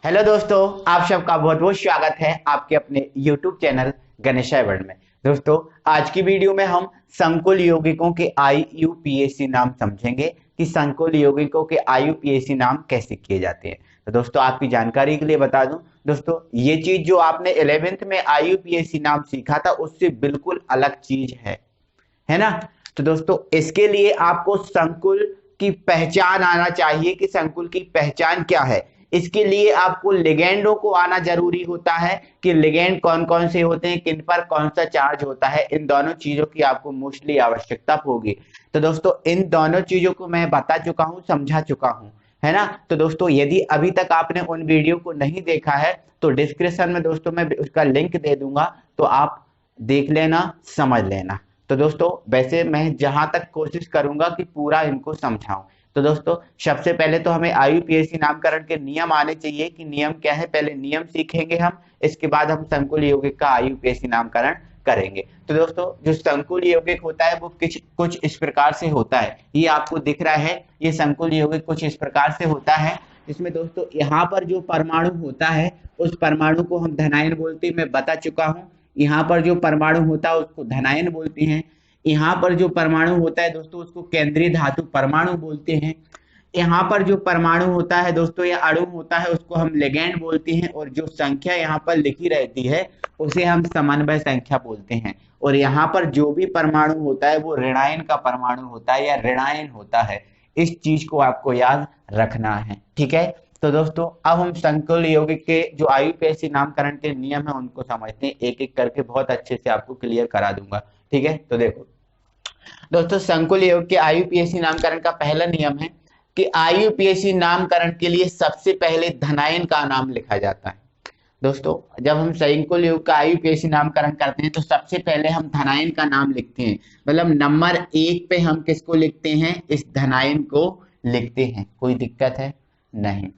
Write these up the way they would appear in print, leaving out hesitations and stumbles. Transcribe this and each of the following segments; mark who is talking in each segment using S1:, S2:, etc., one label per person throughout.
S1: Hello दोस्तों, आप सबका बहुत बहुत स्वागत है आपके अपने YouTube चैनल गणेशाय वर्ल्ड में। दोस्तों, आज की वीडियो में हम संकुल यौगिकों के IUPAC नाम समझेंगे कि संकुल यौगिकों के IUPAC नाम कैसे किए जाते हैं। तो दोस्तों, आपकी जानकारी के लिए बता दूं, दोस्तों ये चीज जो आपने 11th में IUPAC नाम सीखा था उससे बिल्कुल अलग चीज है ना। तो दोस्तों, इसके लिए आपको संकुल की पहचान आना चाहिए कि संकुल की पहचान क्या है। इसके लिए आपको लिगेंडों को आना जरूरी होता है कि लिगेंड कौन कौन से होते हैं, किन पर कौन सा चार्ज होता है। इन दोनों चीजों की आपको मोस्टली आवश्यकता होगी। तो दोस्तों, इन दोनों चीजों को मैं बता चुका हूं, समझा चुका हूं, है ना। तो दोस्तों, यदि अभी तक आपने उन वीडियो को नहीं देखा है तो डिस्क्रिप्शन में दोस्तों मैं उसका लिंक दे दूंगा, तो आप देख लेना, समझ लेना। तो दोस्तों, वैसे मैं जहां तक कोशिश करूंगा कि पूरा इनको समझाऊं। तो दोस्तों, सबसे पहले तो हमें IUPAC नामकरण के नियम आने चाहिए कि नियम क्या है। पहले नियम सीखेंगे हम, इसके बाद हम संकुल यौगिक का IUPAC नामकरण करेंगे। तो दोस्तों, जो संकुल यौगिक होता है वो कुछ इस प्रकार से होता है। ये आपको दिख रहा है, ये संकुल यौगिक कुछ इस प्रकार से होता है। इसमें दोस्तों यहाँ पर जो परमाणु होता है उस परमाणु को हम धनायन बोलते हैं, मैं बता चुका हूँ। यहाँ पर जो परमाणु होता है उसको धनायन बोलते हैं। यहाँ पर जो परमाणु होता है दोस्तों उसको केंद्रीय धातु परमाणु बोलते हैं। यहाँ पर जो परमाणु होता है दोस्तों या अणु होता है उसको हम लिगेंड बोलते हैं, और जो संख्या यहाँ पर लिखी रहती है उसे हम समन्वय संख्या बोलते हैं। और यहाँ पर जो भी परमाणु होता है वो ऋणायन का परमाणु होता है या ऋणायन होता है। इस चीज को आपको याद रखना है, ठीक है। तो दोस्तों, अब हम संकुल यौगिक के जो IUPAC नामकरण के नियम है उनको समझते हैं, एक एक करके बहुत अच्छे से आपको क्लियर करा दूंगा, ठीक है। तो देखो दोस्तों, संकुल यौगिक के IUPAC नामकरण का पहला नियम है कि IUPAC नामकरण के लिए सबसे पहले धनायन का नाम लिखा जाता है। दोस्तों, जब हम संकुल यौगिक का IUPAC नामकरण करते हैं तो सबसे पहले हम धनायन का नाम लिखते हैं, मतलब नंबर 1 पे हम किसको लिखते हैं, इस धनायन को लिखते हैं। कोई दिक्कत है? नहीं।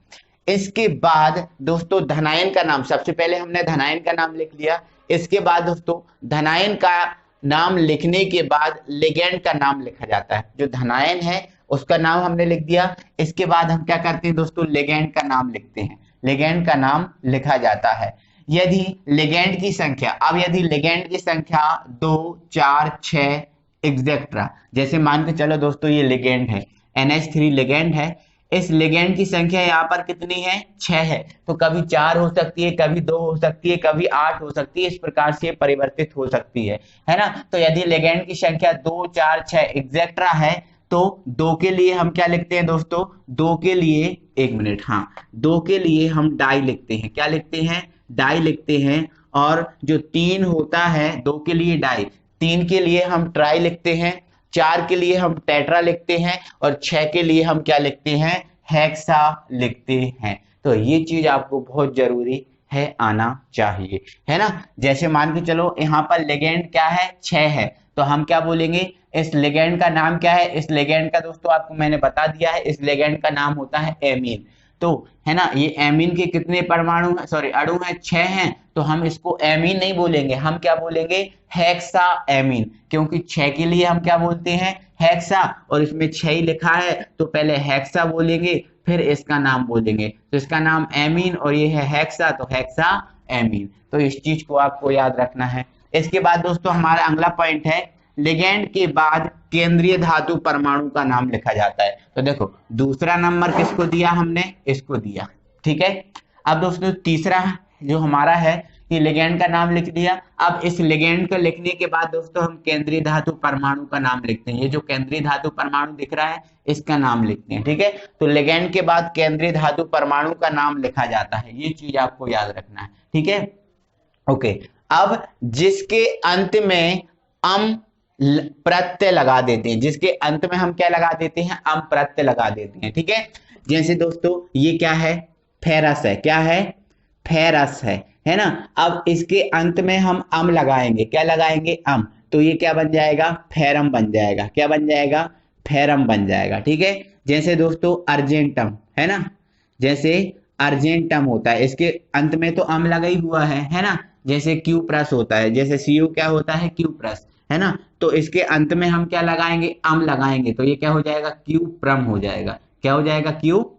S1: इसके बाद दोस्तों धनायन का नाम, सबसे पहले हमने धनायन का नाम लिख लिया। इसके बाद दोस्तों धनायन का नाम लिखने के बाद लिगेंड का नाम लिखा जाता है। जो धनायन है उसका नाम हमने लिख दिया। इसके बाद हम क्या करते हैं दोस्तों, लिगेंड का नाम लिखते हैं, लिगेंड का नाम लिखा जाता है। यदि लिगेंड की संख्या, अब यदि लिगेंड की संख्या 2, 4, 6 एग्जेट्रा, जैसे मान के चलो दोस्तों ये लिगेंड है, NH3 लिगेंड है। इस लिगेंड की संख्या यहाँ पर कितनी है, 6 है। तो कभी 4 हो सकती है, कभी 2 हो सकती है, कभी 8 हो सकती है। इस प्रकार से परिवर्तित हो सकती है ना। तो यदि लिगेंड की संख्या 2, 4, 6 एग्जेट्रा है तो 2 के लिए हम क्या लिखते हैं दोस्तों, 2 के लिए, एक मिनट, हाँ, 2 के लिए हम डाई लिखते हैं। क्या लिखते हैं, डाई लिखते हैं। और जो 3 होता है 2 के लिए डाई, 3 के लिए हम ट्राई लिखते हैं, 4 के लिए हम टेट्रा लिखते हैं, और 6 के लिए हम क्या लिखते हैं, हेक्सा लिखते हैं। तो ये चीज आपको बहुत जरूरी है, आना चाहिए, है ना। जैसे मान के चलो यहाँ पर लिगेंड क्या है, 6 है, तो हम क्या बोलेंगे, इस लिगेंड का नाम क्या है। इस लिगेंड का दोस्तों आपको मैंने बता दिया है, इस लिगेंड का नाम होता है एमीन। तो है ना, ये एमीन के कितने परमाणु है, सॉरी अणु है, 6 हैं। तो हम इसको एमीन नहीं बोलेंगे, हम क्या बोलेंगे, हेक्सा एमीन, क्योंकि 6 के लिए हम क्या बोलते हैं, हेक्सा, और इसमें 6 ही लिखा है तो पहले हेक्सा बोलेंगे फिर इसका नाम बोलेंगे। तो इसका नाम एमीन और ये है हेक्सा, तो हेक्सा एमीन। तो इस चीज को आपको याद रखना है। इसके बाद दोस्तों हमारा अगला पॉइंट है, लिगेंड के बाद केंद्रीय धातु परमाणु का नाम लिखा जाता है। तो देखो दूसरा नंबर किसको दिया हमने, इसको दिया, ठीक है। अब दोस्तों तीसरा जो हमारा है, ये लिगेंड का नाम लिख दिया। अब इस लिगेंड को लिखने के बाद दोस्तों हम केंद्रीय धातु परमाणु का नाम लिखते हैं। ये जो केंद्रीय धातु परमाणु दिख रहा है इसका नाम लिखते हैं, ठीक है। तो लिगेंड के बाद केंद्रीय धातु परमाणु का नाम लिखा जाता है, ये चीज आपको याद रखना है, ठीक है। ओके, अब जिसके अंत में अम प्रत्यय लगा देते हैं, जिसके अंत में हम क्या लगा देते हैं, अम प्रत्यय लगा देते हैं, ठीक है। जैसे दोस्तों ये क्या है, फेरस है, क्या है, फेरस है ना। अब इसके अंत में हम अम लगाएंगे, क्या लगाएंगे, अम, तो ये क्या बन जाएगा, फेरम बन जाएगा। क्या बन जाएगा, फेरम बन जाएगा, ठीक है। जैसे दोस्तों अर्जेंटम है ना, जैसे अर्जेंटम होता है, इसके अंत में तो अम लगा ही हुआ है ना। जैसे क्यूप्रस होता है, जैसे सीयू क्या होता है, क्यूप्रस, है ना। तो इसके अंत में हम क्या लगाएंगे, अम लगाएंगे, तो ये क्या हो जाएगा, क्यूप्रम हो जाएगा। क्या हो जाएगा, क्यूप्रम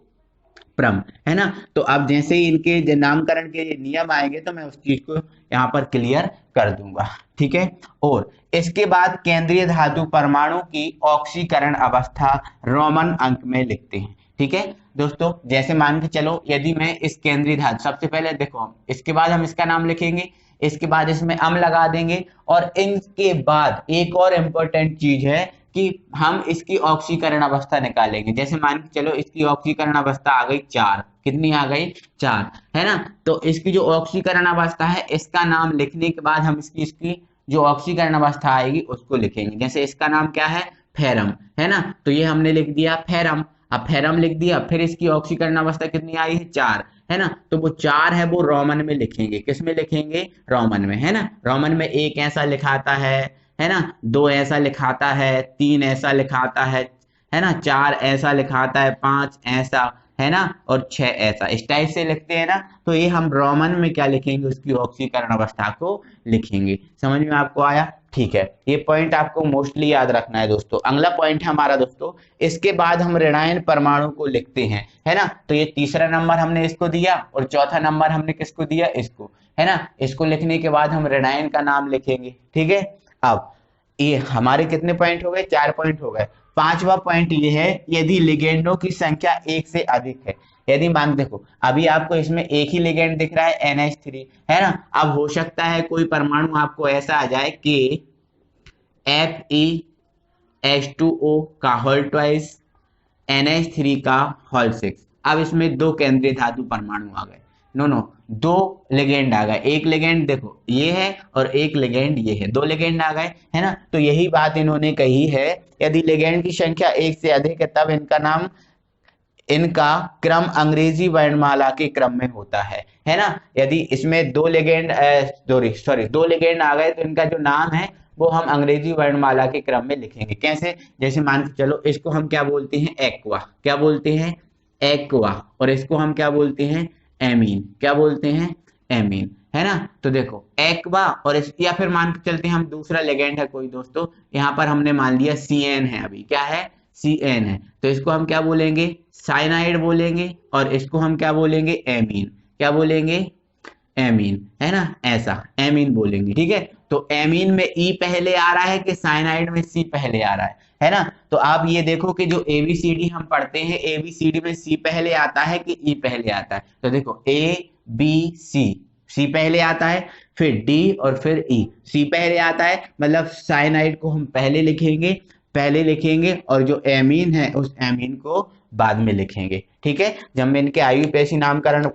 S1: प्रम, है ना। तो अब जैसे ही इनके नामकरण के नियम आएंगे तो मैं उस चीज को यहाँ पर क्लियर कर दूंगा, ठीक है। और इसके बाद केंद्रीय धातु परमाणु की ऑक्सीकरण अवस्था रोमन अंक में लिखते हैं, ठीक है दोस्तों। जैसे मान के चलो यदि मैं इस केंद्रीय धातु, सबसे पहले देखो इसके बाद हम इसका नाम लिखेंगे, इसके बाद इसमें अम लगा देंगे, और इनके बाद एक और इम्पोर्टेंट चीज है कि हम इसकी ऑक्सीकरण अवस्था निकालेंगे। जैसे मान के चलो इसकी ऑक्सीकरण अवस्था आ गई 4, कितनी आ गई 4, है ना। तो इसकी जो ऑक्सीकरण अवस्था है इसका नाम लिखने के बाद हम इसकी जो ऑक्सीकरण अवस्था आएगी उसको लिखेंगे। जैसे इसका नाम क्या है, फेरम, है ना। तो ये हमने लिख दिया फेरम। अब फेरम लिख दिया, फिर इसकी ऑक्सीकरण अवस्था कितनी आई है 4, है ना। तो वो 4 है वो रोमन में लिखेंगे, किस में लिखेंगे, रोमन में, है ना। रोमन में 1 ऐसा लिखाता है ना, 2 ऐसा लिखाता है, 3 ऐसा लिखाता है ना, 4 ऐसा लिखाता है, 5 ऐसा, है ना, और 6 ऐसा, इस टाइप से लिखते हैं ना। तो ये हम रोमन में क्या लिखेंगे, उसकी ऑक्सीकरण अवस्था को लिखेंगे। समझ में आपको आया, ठीक है। ये पॉइंट आपको मोस्टली याद रखना है दोस्तों। अगला पॉइंट है हमारा दोस्तों, इसके बाद हम ऋणायन परमाणु को लिखते हैं, है ना। तो ये तीसरा नंबर हमने इसको दिया और चौथा नंबर हमने किसको दिया, इसको, है ना। इसको लिखने के बाद हम ऋणायन का नाम लिखेंगे, ठीक है। अब ये हमारे कितने पॉइंट हो गए, 4 पॉइंट हो गए। 5वां पॉइंट ये है, यदि लिगेंडों की संख्या 1 से अधिक है। यदि मान देखो अभी आपको इसमें एक ही लिगेंड दिख रहा है NH3, है ना। अब हो सकता है कोई परमाणु आपको ऐसा आ जाए कि FeH2O का होल ट्वाइस, NH3 का होल 6। अब इसमें 2 केंद्रीय धातु परमाणु आ गए, नो 2 लिगेंड आ गए। एक लिगेंड देखो ये है और एक लिगेंड ये है, 2 लिगेंड आ गए, है ना। तो यही बात इन्होंने कही है, यदि लिगेंड की संख्या 1 से अधिक है तब इनका क्रम अंग्रेजी वर्णमाला के क्रम में होता है ना। यदि इसमें 2 लिगेंड 2 लिगेंड आ गए तो इनका जो नाम है वो हम अंग्रेजी वर्णमाला के क्रम में लिखेंगे। कैसे, जैसे मान के चलो इसको हम क्या बोलते हैं, एक्वा, क्या बोलते हैं, एक्वा, और इसको हम क्या बोलते हैं, एमीन, क्या बोलते हैं, एमीन, है ना। तो देखो एक्वा और या फिर मान के चलते हैं हम दूसरा लिगेंड है कोई दोस्तों, यहाँ पर हमने मान लिया CN है, अभी क्या है, CN है। तो इसको हम क्या बोलेंगे, साइनाइड बोलेंगे, और इसको हम क्या बोलेंगे, एमीन, क्या बोलेंगे, एमीन, है ना, ऐसा एमीन बोलेंगे, ठीक है। तो एमीन में E पहले आ रहा है कि साइनाइड में C पहले आ रहा है ना। तो आप ये देखो कि जो ABCD हम पढ़ते हैं, ABCD में C पहले आता है कि E पहले आता है। तो देखो ABC, C पहले आता है, फिर D और फिर E, C पहले आता है, मतलब साइनाइड को हम पहले लिखेंगे और जो एमीन है उस एमीन को बाद में लिखेंगे, ठीक है। जब मैं इनके IUPAC नामकरण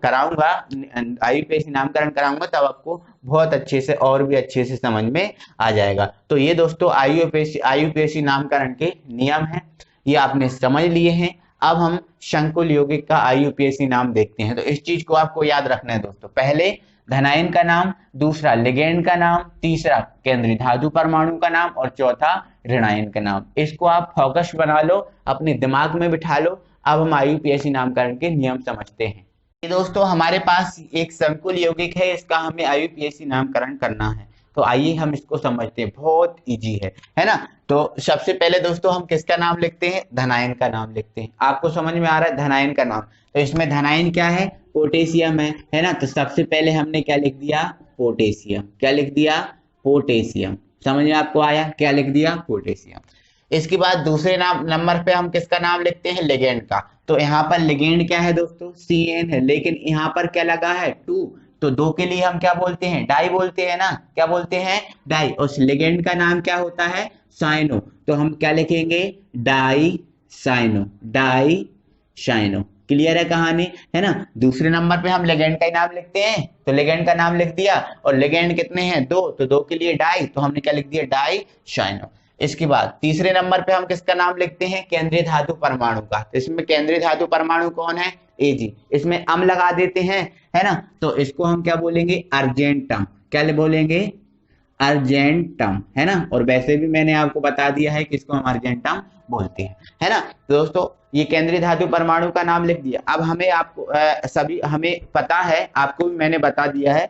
S1: कराऊंगा तब आपको बहुत अच्छे से और भी अच्छे से समझ में आ जाएगा। तो ये दोस्तों IUPAC नामकरण के नियम हैं, ये आपने समझ लिए हैं। अब हम संकुल यौगिक का IUPAC नाम देखते हैं। तो इस चीज को आपको याद रखना है दोस्तों, पहले धनायन का नाम, दूसरा लिगेंड का नाम, तीसरा केंद्रीय धातु परमाणु का नाम, और चौथा ऋणायन का नाम। इसको आप फोकस बना लो, अपने दिमाग में बिठा लो। अब हम IUPAC नामकरण के नियम समझते हैं। ये दोस्तों हमारे पास एक संकुल यौगिक है, इसका हमें IUPAC नामकरण करना है। तो आइए हम इसको समझते हैं, बहुत इजी है ना। तो सबसे पहले दोस्तों हम किसका नाम लिखते हैं, धनायन का नाम लिखते हैं। आपको समझ में आ रहा है धनायन का नाम। तो इसमें धनायन क्या है, पोटेशियम है ना। तो सबसे पहले हमने क्या लिख दिया, पोटेशियम, क्या लिख दिया, पोटेशियम। समझ में आपको आया, क्या लिख दिया, पोटेशियम। इसके बाद दूसरे नंबर पे हम किसका नाम लिखते हैं, लिगेंड का। तो यहाँ पर लिगेंड क्या है दोस्तों, CN है, लेकिन यहाँ पर क्या लगा है, 2। तो 2 के लिए हम क्या बोलते हैं, डाई बोलते हैं ना, क्या बोलते हैं, डाई। और लिगेंड का नाम क्या होता है, साइनो। तो हम क्या लिखेंगे, डाई साइनो। क्लियर है कहानी, है ना। दूसरे नंबर पे हम लिगेंड का ही नाम लिखते हैं, तो लिगेंड का नाम लिख दिया, और लिगेंड कितने हैं, 2, तो 2 के लिए डाई, तो हमने क्या लिख दिया, डाई साइनो। इसके बाद तीसरे नंबर पे हम किसका नाम लिखते हैं, केंद्रीय धातु परमाणु का। तो इसमें केंद्रीय धातु परमाणु कौन है, Ag। इसमें अम लगा देते हैं, है ना। तो इसको हम क्या बोलेंगे, अर्जेंटम, क्या बोलेंगे, अर्जेंटम, है ना। और वैसे भी मैंने आपको बता दिया है कि इसको हम अर्जेंटम बोलते हैं, है ना। दोस्तों ये केंद्रीय धातु परमाणु का नाम लिख दिया। अब हमें हमें पता है, आपको भी मैंने बता दिया है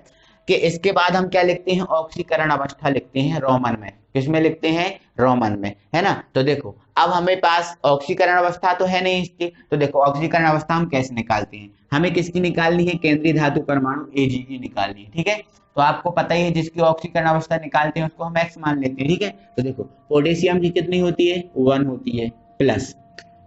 S1: कि इसके बाद हम क्या लिखते हैं, ऑक्सीकरण अवस्था लिखते हैं रोमन में। किसमें लिखते हैं, रोमन में, है ना। तो देखो अब हमें पास ऑक्सीकरण अवस्था तो है नहीं इसकी, तो देखो ऑक्सीकरण अवस्था हम कैसे निकालते हैं, हमें किसकी निकालनी है, केंद्रीय धातु परमाणु Ag की निकालनी है, ठीक है। तो आपको पता ही है जिसकी ऑक्सीकरण अवस्था निकालते हैं उसको हम X मान लेते हैं, ठीक है। तो देखो पोटेशियम की कितनी होती है, 1 होती है, प्लस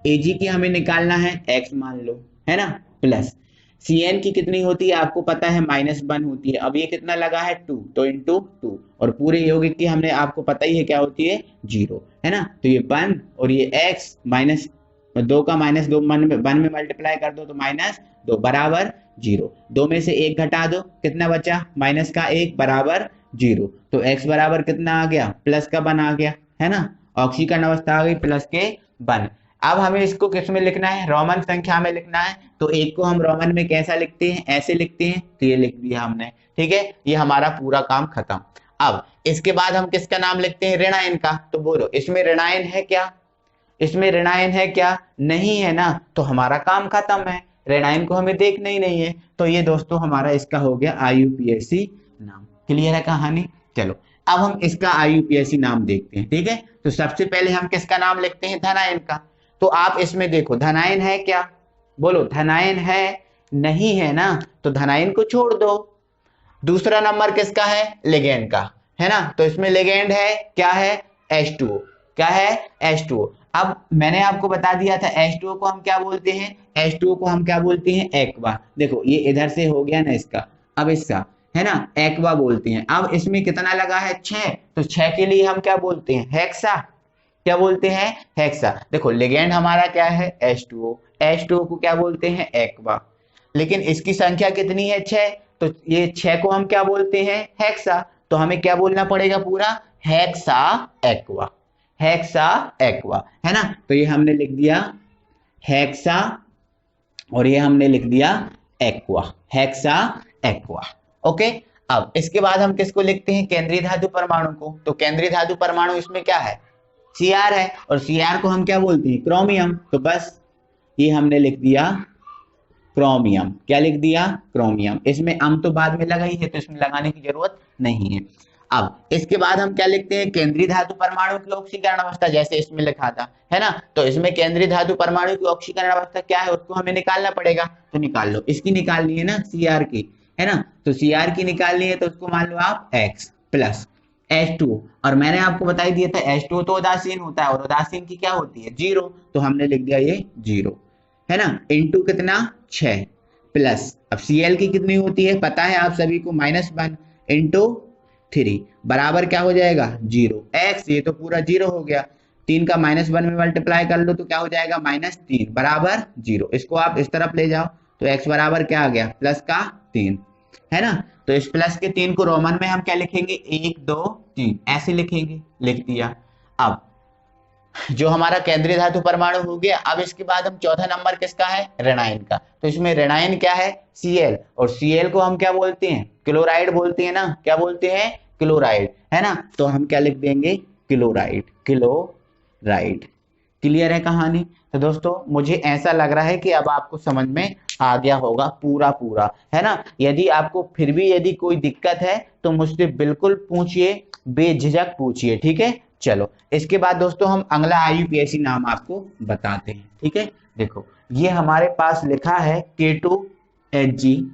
S1: Ag की हमें निकालना है X मान लो, है ना, प्लस Cn की कितनी होती है आपको पता है -1 होती है। अब ये कितना लगा है 2, तो इंटू 2, और पूरे यौगिक की हमने आपको पता ही है क्या होती है 0, है ना। तो ये 1 और ये x -2 का -2 1 में मल्टीप्लाई कर दो तो -2 बराबर 0। 2 में से 1 घटा दो, कितना बचा, -1 बराबर 0। तो x बराबर कितना आ गया, प्लस का 1 आ गया, है ना। ऑक्सीकरण अवस्था आ गई प्लस के 1। अब हमें इसको किस में लिखना है, रोमन संख्या में लिखना है। तो एक को हम रोमन में कैसा लिखते हैं, ऐसे लिखते हैं, तो ये लिख दिया हमने, ठीक है। ये हमारा पूरा काम खत्म। अब इसके बाद हम किसका नाम लिखते हैं, ऋणायन का। तो बोलो इसमें ऋणायन है क्या, इसमें ऋणायन है क्या, नहीं है ना, तो हमारा काम खत्म है, ऋणायन को हमें देखना ही नहीं है। तो ये दोस्तों हमारा इसका हो गया IUPAC नाम। क्लियर है कहानी। चलो अब हम इसका IUPAC नाम देखते हैं, ठीक है। तो सबसे पहले हम किसका नाम लिखते हैं, धनायन का। तो आप इसमें देखो धनायन है क्या, बोलो धनायन है, नहीं है ना, तो धनायन को छोड़ दो। दूसरा नंबर किसका है, लिगेंड का, है ना। तो इसमें लिगेंड है क्या है, H2O, क्या है H2O। अब मैंने आपको बता दिया था H2O को हम क्या बोलते हैं, H2O को हम क्या बोलते हैं, एक्वा। देखो ये इधर से हो गया ना इसका, अब इसका, है ना, एक्वा बोलते हैं। अब इसमें कितना लगा है 6, तो 6 के लिए हम क्या बोलते हैं, हेक्सा, क्या बोलते हैं, हेक्सा। देखो लिगेंड हमारा क्या है H2O, H2O को क्या बोलते हैं, एक्वा, लेकिन इसकी संख्या कितनी है 6, तो ये 6 को हम क्या बोलते हैं, हेक्सा। तो हमें क्या बोलना पड़ेगा पूरा, हेक्सा एक्वा, हेक्सा एक्वा, है ना। तो ये हमने लिख दिया हेक्सा और ये हमने लिख दिया एक्वा, हेक्सा एक्वा, ओके। अब इसके बाद हम किसको लिखते हैं, केंद्रीय धातु परमाणु को। तो केंद्रीय धातु परमाणु इसमें क्या है, Cr है, और Cr को हम क्या बोलते हैं, क्रोमियम। तो बस ये हमने लिख दिया क्रोमियम, क्या लिख दिया, क्रोमियम। इसमें तो बाद में लगा ही है, तो इसमें लगाने की जरूरत नहीं है। अब इसके बाद हम क्या लिखते हैं, केंद्रीय धातु परमाणु की ऑक्सीकरण अवस्था, जैसे इसमें लिखा था, है ना। तो इसमें केंद्रीय धातु परमाणु की ऑक्सीकरण अवस्था क्या है, उसको हमें निकालना पड़ेगा। तो निकाल लो, इसकी निकालनी है ना, Cr की, है ना। तो Cr की निकालनी है, तो उसको मान लो आप X प्लस H2O, और मैंने आपको बता ही दिया था H2O तो उदासीन होता है, और उदासीन की क्या होती है, 0। तो हमने लिख दिया ये 0, है ना, इंटू कितना 6, प्लस अब Cl की कितनी होती है पता है आप सभी को, -1 इंटू 3 बराबर क्या हो जाएगा 0। X ये तो पूरा 0 हो गया, 3 का -1 में मल्टीप्लाई कर लो तो क्या हो जाएगा -3 बराबर 0। इसको आप इस तरफ ले जाओ तो X बराबर क्या आ गया, प्लस का 3, है ना। तो इस प्लस के 3 को रोमन में हम क्या लिखेंगे, 1 2 3 ऐसे लिखेंगे, लिख दिया। अब जो हमारा केंद्रीय धातु परमाणु हो गया। अब इसके बाद हम चौथा नंबर किसका है, ऋणायन का। तो इसमें ऋणायन क्या है, Cl, और Cl को हम क्या बोलते हैं, क्लोराइड बोलते हैं ना, क्या बोलते हैं, क्लोराइड, है ना। तो हम क्या लिख देंगे, क्लोराइड, क्लोराइड। क्लियर है कहानी। तो दोस्तों मुझे ऐसा लग रहा है कि अब आपको समझ में आ गया होगा पूरा, है ना। यदि आपको फिर भी यदि कोई दिक्कत है तो मुझसे बिल्कुल पूछिए, बेझिझक पूछिए, ठीक है। चलो इसके बाद दोस्तों हम अगला IUPAC नाम आपको बताते हैं, ठीक है। देखो ये हमारे पास लिखा है K2HG,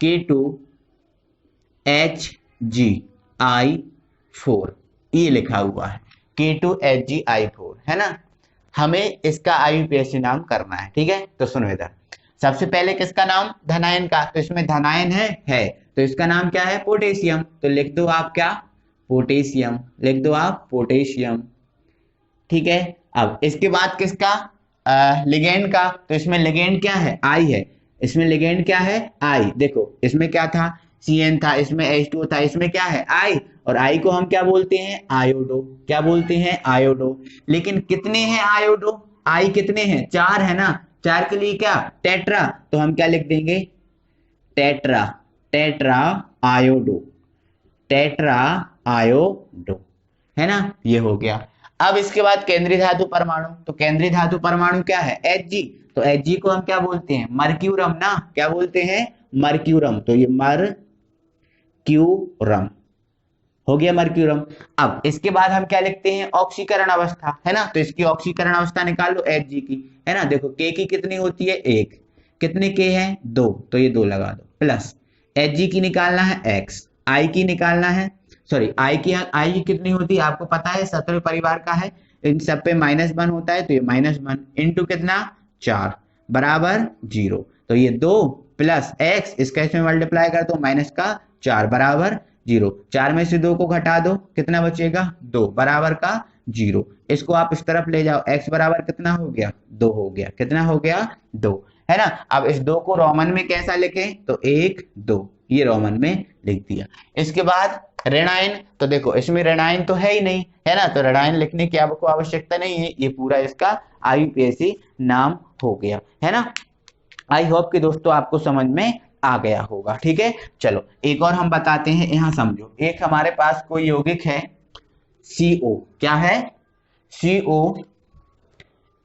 S1: K2HGI4, ये लिखा हुआ है K2HGI4, है ना। हमें इसका IUPAC नाम करना है, ठीक है। तो सुनो इधर, सबसे पहले किसका नाम, धनायन का। तो इसमें धनायन है, तो इसका नाम क्या है, पोटेशियम। तो लिख दो आप क्या, पोटेशियम, लिख दो आप पोटेशियम, ठीक है। अब इसके बाद किसका, लिगेंड का। तो इसमें लिगेंड क्या है, I है, इसमें लिगेंड क्या है, I। देखो इसमें क्या था, Cn था, इसमें H2O था, इसमें क्या है I, और I को हम क्या बोलते हैं, आयोडो, क्या बोलते हैं, आयोडो। लेकिन कितने हैं आयोडो, I कितने हैं, 4 है ना, 4 के लिए क्या, टेट्रा। तो हम क्या लिख देंगे, tetra, tetra iodo, tetra iodo, है ना, ये हो गया। अब इसके बाद केंद्रीय धातु परमाणु। तो केंद्रीय धातु परमाणु क्या है, Hg। तो Hg को हम क्या बोलते हैं, मर्क्यूरम ना, क्या बोलते हैं, मर्क्यूरम। तो ये मर्क्यूरम, हो गया मर्क्यूरम। अब इसके बाद हम क्या लिखते हैं, ऑक्सीकरण अवस्था, है ना। तो इसकी ऑक्सीकरण अवस्था निकाल लो Hg की, है ना। देखो K की कितनी होती है, 1, कितने K है, 2, तो ये 2 लगा दो, प्लस Hg की निकालना है x, I की निकालना है, सॉरी I की कितनी होती है आपको पता है, सतह परिवार का है, इन सब पे -1 होता है, तो ये -1 इंटू कितना 4 बराबर 0, तो ये 2 प्लस x, इसका इसमें मल्टीप्लाई कर दो माइनस का 4 बराबर 0, 4 में से 2 को घटा दो, कितना बचेगा 2 बराबर का 0, इसको आप इस तरफ ले जाओ, x बराबर कितना हो गया 2 हो गया, कितना हो गया 2, है ना। अब इस 2 को रोमन में कैसा लिखें, तो 1 2, ये रोमन में लिख दिया। इसके बाद ऋणायन, तो देखो इसमें ऋणायन तो है ही नहीं, है ना, तो ऋणायन लिखने की आपको आवश्यकता नहीं है, ये पूरा इसका IUPAC नाम हो गया, है ना। आई होप कि दोस्तों आपको समझ में आ गया होगा, ठीक है। चलो एक और हम बताते हैं, यहां समझो, एक हमारे पास कोई यौगिक है CO, क्या है, CO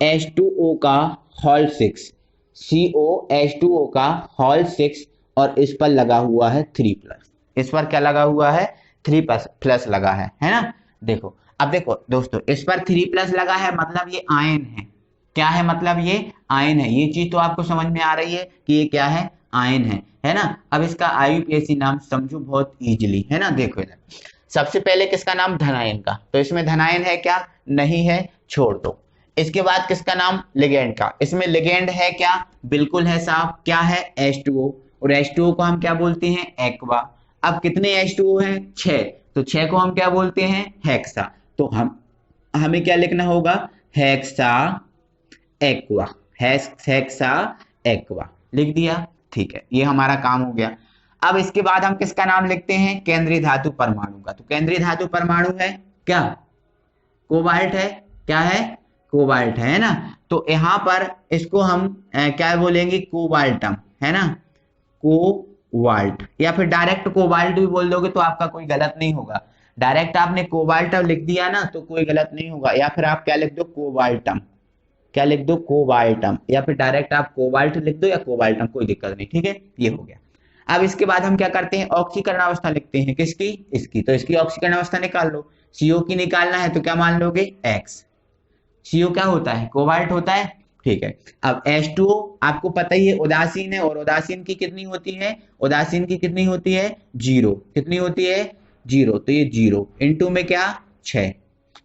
S1: H2O का होल 6, CO H2O का होल 6, और इस पर लगा हुआ है 3+, इस पर क्या लगा हुआ है 3+ लगा है ना। देखो अब देखो दोस्तों, इस पर 3+ लगा है, मतलब ये आयन है, क्या है, मतलब ये आयन है, ये चीज तो आपको समझ में आ रही है कि ये क्या है, आयन है ना। अब इसका IUPAC नाम समझो बहुत इजीली, है ना। देखो इधर सबसे पहले किसका नाम, धनायन का, तो इसमें धनायन है क्या, नहीं है, छोड़ दो। इसके बाद किसका नाम, लिगेंड का, इसमें लिगेंड है क्या, बिल्कुल है साहब, क्या है H2O, और H2O को हम क्या बोलते हैं, एक्वा। अब कितने H2O हैं, 6, तो 6 को हम क्या बोलते हैं, हेक्सा, तो हमें क्या लिखना होगा, हेक्सा एक्वा, हेक्सा एक्वा लिख दिया, ठीक है, ये हमारा काम हो गया। अब इसके बाद हम किसका नाम लिखते हैं, केंद्रीय धातु परमाणु का, तो केंद्रीय धातु परमाणु है क्या, कोबाल्ट है, क्या है, कोबाल्ट है ना। तो यहाँ पर इसको हम क्या बोलेंगे, कोबाल्टम, है ना, कोबाल्ट, या फिर डायरेक्ट कोबाल्ट भी बोल दोगे तो आपका कोई गलत नहीं होगा, डायरेक्ट आपने कोबाल्टम लिख दिया ना तो कोई गलत नहीं होगा, या फिर आप क्या लिख दो, कोबाल्टम, क्या लिख दो, कोबाल्टम, या फिर डायरेक्ट आप कोबाल्ट लिख दो या कोबाल्टम, कोई दिक्कत नहीं, ठीक है, ये हो गया। अब इसके बाद हम क्या करते हैं, ऑक्सीकरण अवस्था लिखते हैं, किसकी, इसकी, तो इसकी ऑक्सीकरण अवस्था निकाल लो, CO की निकालना है तो क्या मान लोगे, X, CO क्या होता है, कोबाल्ट होता है, ठीक है। अब H2O आपको पता ही है उदासीन है, और उदासीन की कितनी होती है, उदासीन की कितनी होती है 0, कितनी होती है 0, तो ये 0 इंटू में क्या 6,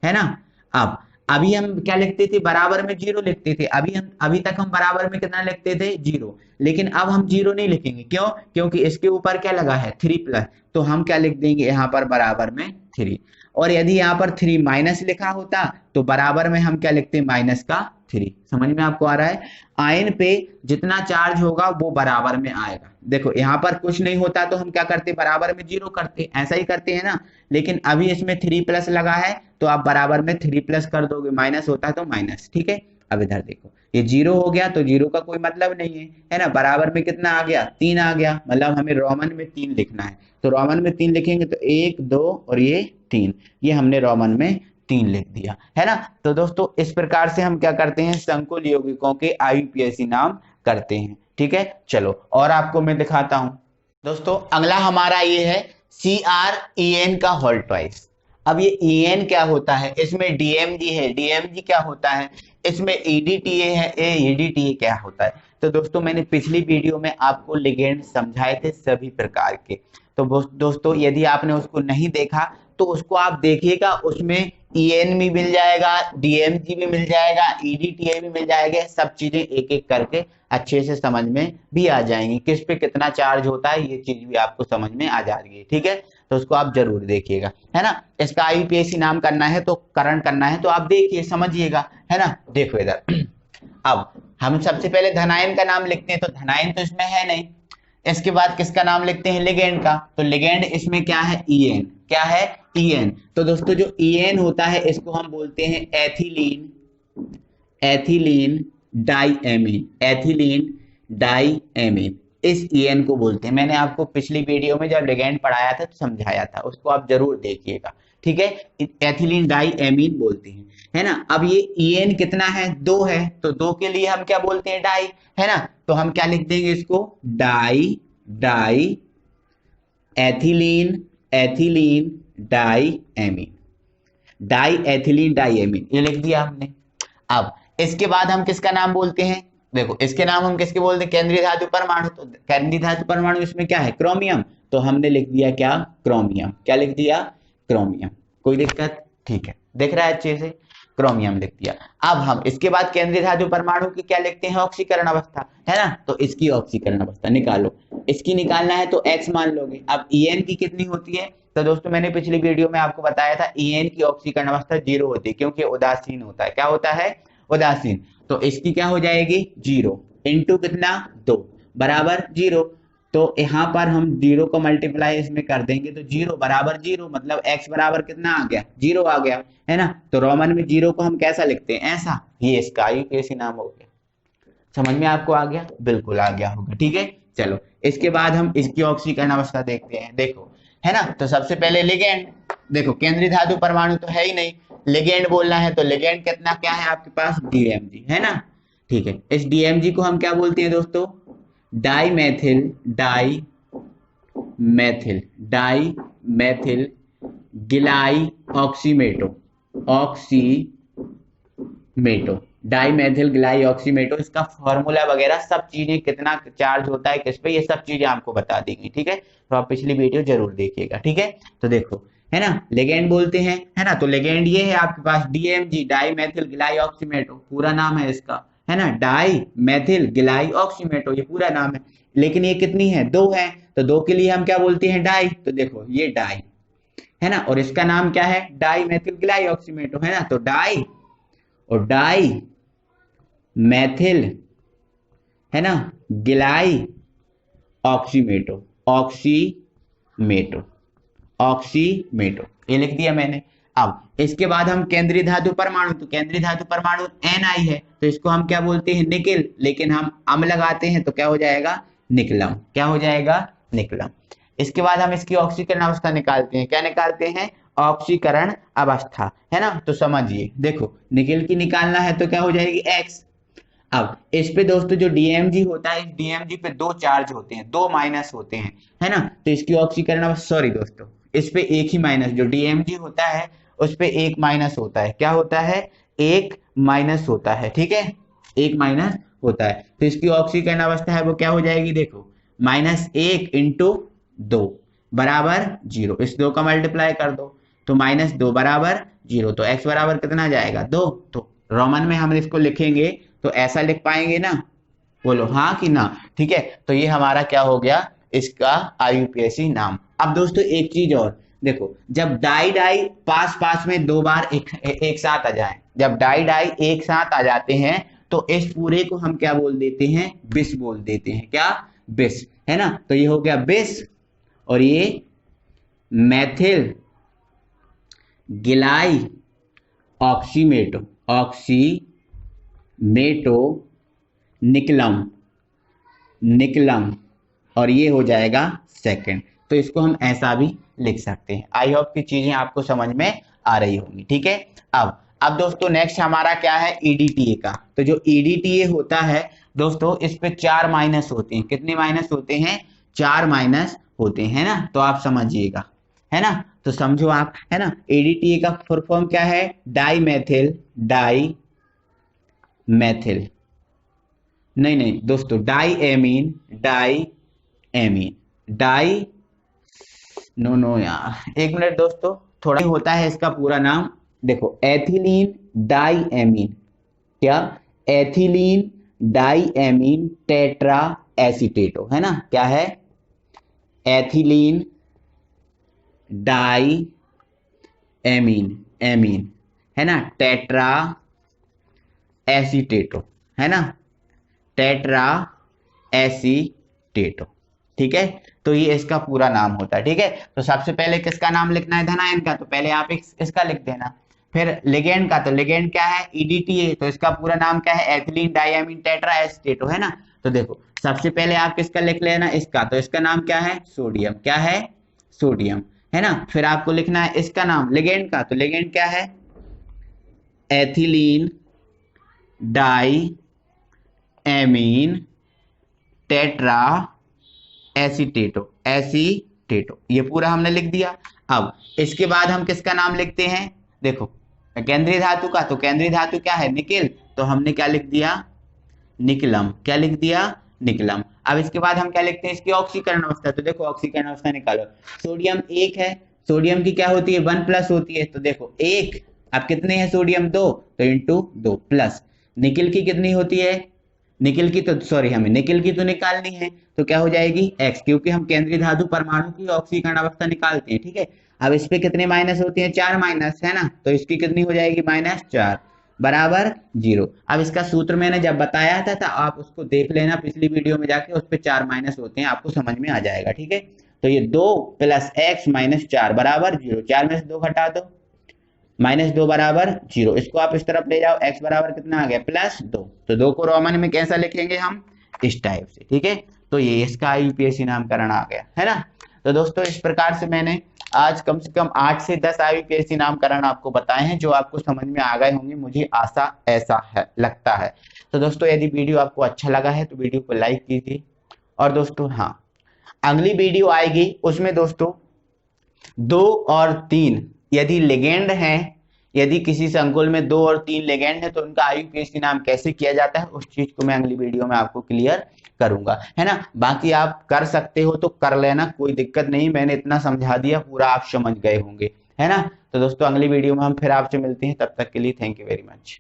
S1: है ना। अब अभी हम क्या लिखते थे, बराबर में 0 लिखते थे, अभी तक हम बराबर में कितना लिखते थे 0, लेकिन अब हम 0 नहीं लिखेंगे, क्यों, क्योंकि इसके ऊपर क्या लगा है 3+, तो हम क्या लिख देंगे यहाँ पर बराबर में 3, और यदि यहाँ पर 3- लिखा होता तो बराबर में हम क्या लिखते, माइनस का 3, समझ में आपको आ रहा है। आयन पे जितना चार्ज होगा वो बराबर में आएगा, देखो यहाँ पर कुछ नहीं होता तो हम क्या करते, बराबर में 0 करते, ऐसा ही करते हैं ना, लेकिन अभी इसमें 3+ लगा है तो आप बराबर में 3+ कर दोगे, माइनस होता है तो माइनस, ठीक है। अब इधर देखो ये 0 हो गया तो 0 का कोई मतलब नहीं है ना, बराबर में कितना आ गया 3 आ गया, मतलब हमें रोमन में 3 लिखना है, तो रोमन में 3 लिखेंगे तो 1 2 और ये 3, ये हमने रोमन में 3 लिख दिया, है ना। तो दोस्तों इस प्रकार से हम क्या करते हैं, संकुल यौगिकों के IUPAC नाम करते हैं, ठीक है। चलो और आपको मैं दिखाता हूं दोस्तों, अगला हमारा ये है CrEn का होल ट्वाइस। अब ये En क्या होता है, इसमें DMG है, DMG क्या होता है, इसमें EDTA है, EDTA क्या होता है। तो दोस्तों मैंने पिछली वीडियो में आपको लिगेंड समझाए थे सभी प्रकार के, तो दोस्तों यदि आपने उसको नहीं देखा तो उसको आप देखिएगा, उसमें En भी मिल जाएगा, DMG भी मिल जाएगा, EDTA भी मिल जाएगा, सब चीजें एक एक करके अच्छे से समझ में भी आ जाएंगी, किस पे कितना चार्ज होता है ये चीज भी आपको समझ में आ जाएगी, ठीक है। तो उसको आप जरूर देखिएगा, है ना। इसका IUPAC नाम करना है तो करण करना है तो आप देखिए समझिएगा, है ना। देखो इधर अब हम सबसे पहले धनायन का नाम लिखते हैं, तो धनायन तो इसमें है नहीं, इसके बाद किसका नाम लिखते हैं, लिगेंड का, तो लिगेंड इसमें क्या है, En, क्या है En। तो दोस्तों जो En होता है इसको हम बोलते हैं ethylene, ethylene diamine, ethylene diamine, इस En को बोलते हैं। मैंने आपको पिछली वीडियो में जब लिगेंड पढ़ाया था तो समझाया था, उसको आप जरूर देखिएगा, ठीक है। एथिलीन डाइएमीन बोलते हैं, है ना। अब ये En कितना है, 2 है, तो 2 के लिए हम क्या बोलते हैं, डाई, है ना। तो हम क्या लिख देंगे इसको, di, di ethylene ethylene di amine, di ethylene di amine, ये लिख दिया हमने। अब इसके बाद हम किसका नाम बोलते हैं, देखो इसके नाम हम किसके बोलते हैं, केंद्रीय धातु परमाणु। तो केंद्रीय धातु परमाणु इसमें क्या है, क्रोमियम, तो हमने लिख दिया क्या, क्रोमियम। क्या लिख दिया, क्रोमियम। कोई दिक्कत, ठीक है, दिख रहा है अच्छे से, क्रोमियम लिख दिया। अब हम इसके बाद केंद्रीय धातु परमाणु की क्या लिखते हैं, ऑक्सीकरण अवस्था, है ना, तो इसकी ऑक्सीकरण अवस्था निकालो। इसकी निकालना है तो x मान लोगे। अब En की कितनी होती है, तो दोस्तों मैंने पिछली वीडियो में आपको बताया था En की ऑक्सीकरण अवस्था 0 होती है, क्योंकि उदासीन होता है। क्या होता है, उदासीन। तो इसकी क्या हो जाएगी, 0 इंटू कितना, 2 बराबर 0। तो यहाँ पर हम 0 को मल्टीप्लाई इसमें कर देंगे तो 0 बराबर 0, मतलब x बराबर कितना आ गया, 0 आ गया, है ना। तो रोमन में 0 को हम कैसा लिखते हैं, ऐसा, ये इसका IUPAC नाम हो गया। समझ में आपको आ गया, बिल्कुल आ गया होगा, ठीक है। चलो इसके बाद हम इसकी ऑक्सीकरण अवस्था देखते हैं, देखो, है ना। तो सबसे पहले लिगेंड, देखो केंद्रीय धातु परमाणु तो है ही नहीं, लिगेंड बोलना है, तो लिगेंड कितना क्या है आपके पास, DMG, है ना, ठीक है। इस DMG को हम क्या बोलते हैं दोस्तों, डाई मैथिल गिलाई ऑक्सीमेटो, डाई मैथिल गिलाई ऑक्सीमेटो। इसका फॉर्मूला वगैरह सब चीजें, कितना चार्ज होता है किस पे, ये सब चीजें आपको बता देंगे, ठीक है। तो आप पिछली वीडियो जरूर देखिएगा, ठीक है। तो देखो, है ना, लिगेंड बोलते हैं, है ना, तो लिगेंड ये है आपके पास DMG, डाई मैथिल गिलाई ऑक्सीमेटो, पूरा नाम है इसका, है ना, डाई मैथिल गिलाई ऑक्सीमेटो, ये पूरा नाम है। लेकिन ये कितनी है, 2 है, तो 2 के लिए हम क्या बोलते हैं, डाई। तो देखो ये डाई, है ना, और इसका नाम क्या है, डाई मैथिल गिलाई ऑक्सीमेटो, है ना। तो डाई और डाई मैथिल, है ना, गिलाई ऑक्सीमेटो, ये लिख दिया मैंने। अब इसके बाद हम केंद्रीय धातु परमाणु, तो केंद्रीय धातु परमाणु Ni है, तो इसको हम क्या बोलते हैं, निकिल, लेकिन हम अम लगाते हैं तो क्या हो जाएगा, निकलम। क्या हो जाएगा, निकलम। इसके बाद हम इसकी ऑक्सीकरण अवस्था निकालते हैं, क्या निकालते हैं, ऑक्सीकरण अवस्था, है ना। तो समझिए, देखो निकिल की निकालना है तो क्या हो जाएगी, x। अब इस पे दोस्तों जो DMG होता है, इस DMG पे 2 चार्ज होते हैं, 2 माइनस होते हैं, है ना। तो इसकी ऑक्सीकरण, सॉरी दोस्तों, इस पे एक ही माइनस, जो DMG होता है उस पे एक माइनस होता है। क्या होता है, एक माइनस होता है, ठीक है, एक माइनस होता है। तो इसकी ऑक्सीकरण अवस्था है वो क्या हो जाएगी, देखो, -1 इंटू 2 बराबर 0, इस 2 का मल्टीप्लाई कर दो तो -2 बराबर 0, तो x बराबर कितना जाएगा, 2। तो रोमन में हम इसको लिखेंगे तो ऐसा लिख पाएंगे ना, बोलो हाँ कि ना, ठीक है। तो ये हमारा क्या हो गया, इसका IUPAC नाम। अब दोस्तों एक चीज और देखो, जब डाई डाई पास पास में 2 बार एक साथ आ जाए, जब डाई डाई एक साथ आ जाते हैं तो इस पूरे को हम क्या बोल देते हैं, बिस बोल देते हैं, क्या, बिस, है ना। तो ये हो गया बिस, और ये मैथिल गिलाई ऑक्सीमेटो निकलम, और ये हो जाएगा सेकंड। तो इसको हम ऐसा भी लिख सकते हैं। आई होप की चीजें आपको समझ में आ रही होंगी, ठीक है। अब दोस्तों नेक्स्ट हमारा क्या है, EDTA का। तो जो EDTA होता है दोस्तों, इस पे 4 माइनस होते हैं। कितने माइनस होते हैं, 4 माइनस होते हैं ना। तो आप समझिएगा, है ना, तो समझो आप, है ना। EDTA का फुल फॉर्म क्या है, डाई मैथिल, नहीं दोस्तों, डाई एमीन, नो यार, एक मिनट दोस्तों, थोड़ा होता है इसका पूरा नाम, देखो एथिलीन डाई एमीन, क्या, एथिलीन डाई एमीन टेट्रा एसीटेटो, है ना, क्या है, एथिलीन डाई एमीन, है ना, टेट्रा एसीटेटो, है ना, टेट्रा एसीटेटो, ठीक है। तो ये इसका पूरा नाम होता है, ठीक है। तो सबसे पहले किसका नाम लिखना है, धनायन का, तो पहले आप इसका लिख देना। फिर लिगेंड का, तो लिगेंड क्या है, EDTA, तो इसका पूरा नाम क्या है, एथिलीन डाइअमीन टेट्रा एसीटेटो, है ना। तो देखो सबसे पहले आप किसका लिख लेना, इसका, तो इसका नाम क्या है, सोडियम, क्या है, सोडियम, है ना। फिर आपको लिखना है इसका नाम लिगेंड का, तो लिगेंड क्या है, एथिलीन डाई एमीन टेट्रा एसीटेटो, टेटो, ये पूरा हमने लिख दिया। अब इसके बाद हम किसका नाम लिखते हैं, देखो केंद्रीय धातु का, तो केंद्रीय धातु क्या है, निकेल, तो हमने क्या लिख दिया, निकलम, क्या लिख दिया, निकलम। अब इसके बाद हम क्या लिखते हैं, इसकी ऑक्सीकरण अवस्था, तो देखो ऑक्सीकरण अवस्था निकालो, सोडियम 1 है, सोडियम की क्या होती है 1+ होती है, तो देखो 1, अब कितने हैं सोडियम 2, तो इंटू 2 प्लस, निकिल की कितनी होती है, निकिल की तो सॉरी हमें निकिल की तो निकालनी है, तो क्या हो जाएगी x, क्योंकि हम केंद्रीय धातु परमाणु की ऑक्सीकरण अवस्था निकालते हैं, ठीक है। अब इस पे कितने माइनस होती है, 4 माइनस है ना, तो इसकी कितनी हो जाएगी -4 बराबर 0। अब इसका सूत्र मैंने जब बताया था आप उसको देख लेना पिछली वीडियो में जाके, उस पे 4 माइनस होते हैं, आपको समझ में आ जाएगा, ठीक है। तो ये 2 + x - 4 बराबर 0, 4 में से 2 घटा दो, -2 बराबर 0, इसको आप इस तरफ ले जाओ, x बराबर कितना आ गया +2, तो 2 को रोमन में कैसा लिखेंगे हम, इस टाइप से, ठीक है। तो ये इसका IUPAC नामकरण आ गया है ना। तो दोस्तों इस प्रकार से मैंने आज कम से कम 8 से 10 IUPAC नामकरण आपको बताए हैं, जो आपको समझ में आ गए होंगे, मुझे आशा ऐसा है लगता है। तो दोस्तों यदि वीडियो आपको अच्छा लगा है तो वीडियो को लाइक कीजिए, और दोस्तों हाँ अगली वीडियो आएगी, उसमें दोस्तों 2 और 3 यदि लिगेंड हैं, यदि किसी संकुल में 2 और 3 लिगेंड है तो उनका IUPAC नाम कैसे किया जाता है, उस चीज को मैं अगली वीडियो में आपको क्लियर करूंगा, है ना। बाकी आप कर सकते हो तो कर लेना, कोई दिक्कत नहीं, मैंने इतना समझा दिया, पूरा आप समझ गए होंगे, है ना। तो दोस्तों अगली वीडियो में हम फिर आपसे मिलते हैं, तब तक के लिए थैंक यू वेरी मच।